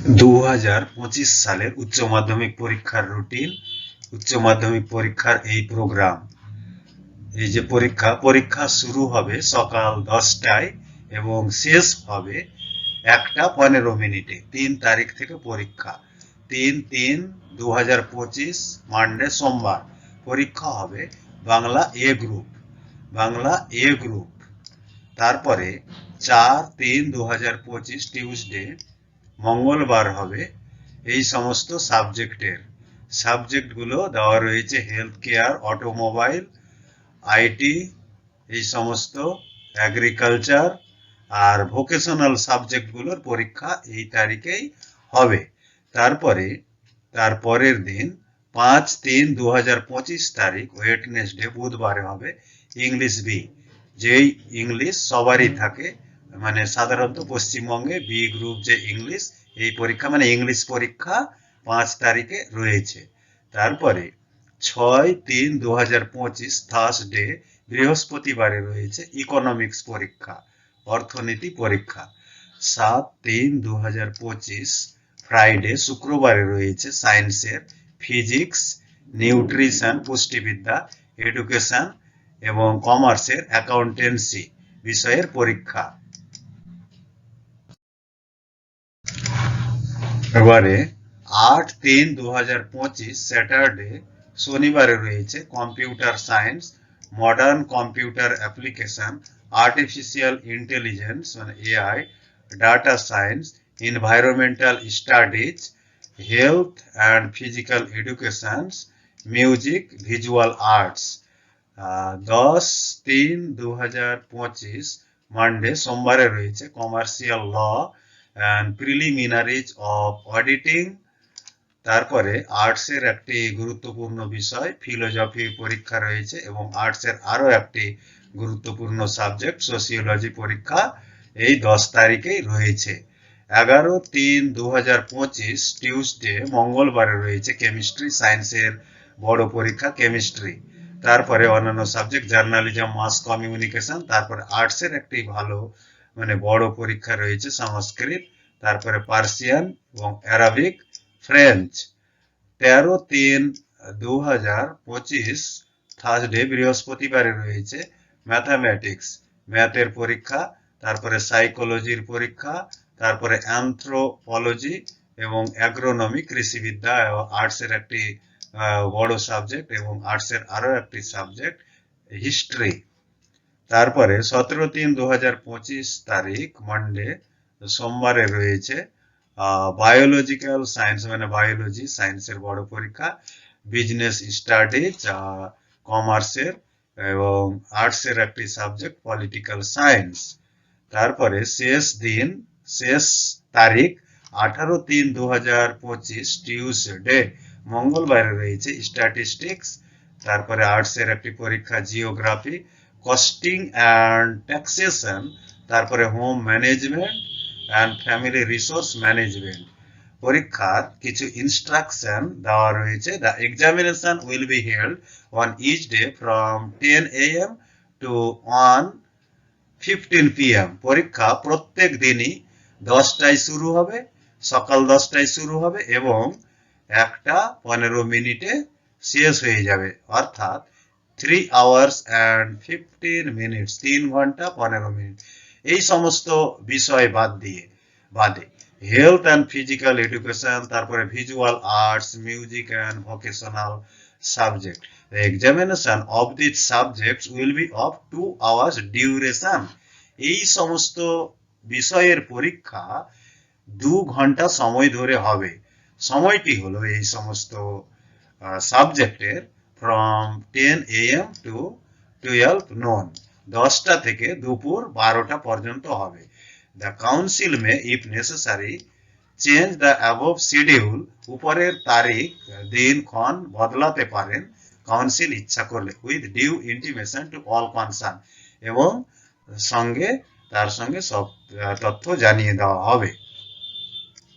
2025 সালের উচ্চ মাধ্যমিক পরীক্ষার রুটিন, উচ্চ মাধ্যমিক পরীক্ষার এই প্রোগ্রাম। এই যে পরীক্ষা শুরু হবে সকাল 10টায় এবং শেষ হবে 1:15 3 তারিখ থেকে পরীক্ষা। 3-3-2025 মানডে সোমবার পরীক্ষা হবে বাংলা এ গ্রুপ। তারপরে 4-3-2025 টিউসডে মঙ্গলবার হবে এই সমস্ত সাবজেক্টগুলো দেওয়া রয়েছে হেলথ কেয়ার, অটোমোবাইল, আইটি, এই সমস্ত এগ্রিকালচার আর ভোকেশনাল সাবজেক্টগুলোর পরীক্ষা এই তারিখেই হবে। তারপরের দিন 5-3-2025 তারিখ ওয়েডনেসডে বুধবারে হবে ইংলিশ বি। যেই ইংলিশ সবারই থাকে, মানে সাধারণত পশ্চিমবঙ্গে বি গ্রুপ যে ইংলিশ, এই পরীক্ষা মানে ইংলিশ পরীক্ষা 5 তারিখে রয়েছে। তারপরে 6-3-2025 থার্সডে বৃহস্পতিবারে রয়েছে ইকোনমিক্স পরীক্ষা, অর্থনীতি পরীক্ষা। 7-3-2025 ফ্রাইডে শুক্রবারে রয়েছে সায়েন্সের ফিজিক্স, নিউট্রিশন পুষ্টিবিদ্যা, এডুকেশন এবং কমার্সের অ্যাকাউন্টেন্সি বিষয়ের পরীক্ষা। এবারে 8-3-2025 স্যাটারডে শনিবারে রয়েছে computer science, modern computer application, artificial intelligence মানে AI, data science, environmental studies, health and physical education, music, visual arts. 10-3-2025 Monday সোমবারে রয়েছে commercial law and preliminaries of auditing. তারপরে আর্টসের একটি গুরুত্বপূর্ণ বিষয় ফিলোজফি পরীক্ষা রয়েছে এবং আর্টসের আরো একটি গুরুত্বপূর্ণ সাবজেক্ট সোসিওলজি পরীক্ষা এই 10 তারিখেই রয়েছে। 11-3-2025 টিউসডে মঙ্গলবারে রয়েছে কেমিস্ট্রি, সায়েন্সের বড় পরীক্ষা কেমিস্ট্রি। তারপরে অন্যান্য সাবজেক্ট জার্নালিজম, মাস কমিউনিকেশন। তারপরে আর্টসের একটি ভালো মানে বড় পরীক্ষা রয়েছে সংস্কৃত, তারপরে পার্সিয়ান এবং অ্যারাবিক, ফ্রেঞ্চ। 13-3-2025 থার্সডে বৃহস্পতিবারে রয়েছে ম্যাথামেটিক্স, ম্যাথের পরীক্ষা। তারপরে সাইকোলজির পরীক্ষা, তারপরে অ্যানথ্রোপোলজি এবং অ্যাগ্রোনমি কৃষিবিদ্যা এবং আর্টসের একটি বড় সাবজেক্ট এবং আর্টসের আরো একটি সাবজেক্ট হিস্ট্রি। তারপরে 17-3-2025 তারিখ মানডে সোমবারে রয়েছে বায়োলজিক্যাল সায়েন্স মানে বায়োলজি সায়েন্সের বড় পরীক্ষা, বিজনেস স্টাডিজ কমার্সের এবং আর্টসের একটি সাবজেক্ট পলিটিক্যাল সায়েন্স। তারপরে শেষ তারিখ 18-3-2025 টিউসডে মঙ্গলবারে রয়েছে স্ট্যাটিস্টিক্স। তারপরে আর্টসের একটি পরীক্ষা জিওগ্রাফি, কস্টিং অ্যান্ড ট্যাক্সেশন, তারপরে home management and family resource management. পরীক্ষার কিছু ইনস্ট্রাকশন দেওয়া রয়েছে। The examination will be held on each day from 10 AM to 1:15 PM। পরীক্ষা প্রত্যেক দিনই 10টায় শুরু হবে, সকাল 10টায় শুরু হবে এবং 1:15 শেষ হয়ে যাবে, অর্থাৎ 3 hours and 15 minutes, 3 ঘন্টা 15 মিনিট। এই সমস্ত বিষয় বাদে হেলথ অ্যান্ড ফিজিক্যাল এডুকেশন, তারপরে visual arts, music and vocational subject. The examination of these subjects will be of 2 hours duration। এই সমস্ত বিষয়ের পরীক্ষা 2 ঘন্টা সময় ধরে হবে। সময়টি হলো এই সমস্ত সাবজেক্টের from 10 AM to 12 noon, 10টা থেকে দুপুর 12টা পর্যন্ত হবে। The council may if necessary change the above schedule। উপরের তারিখ দিনক্ষণ বদলাতে পারেন কাউন্সিল ইচ্ছা করলে, with due intimation to all concerned, এবং তার সঙ্গে সব তথ্য জানিয়ে দেওয়া হবে।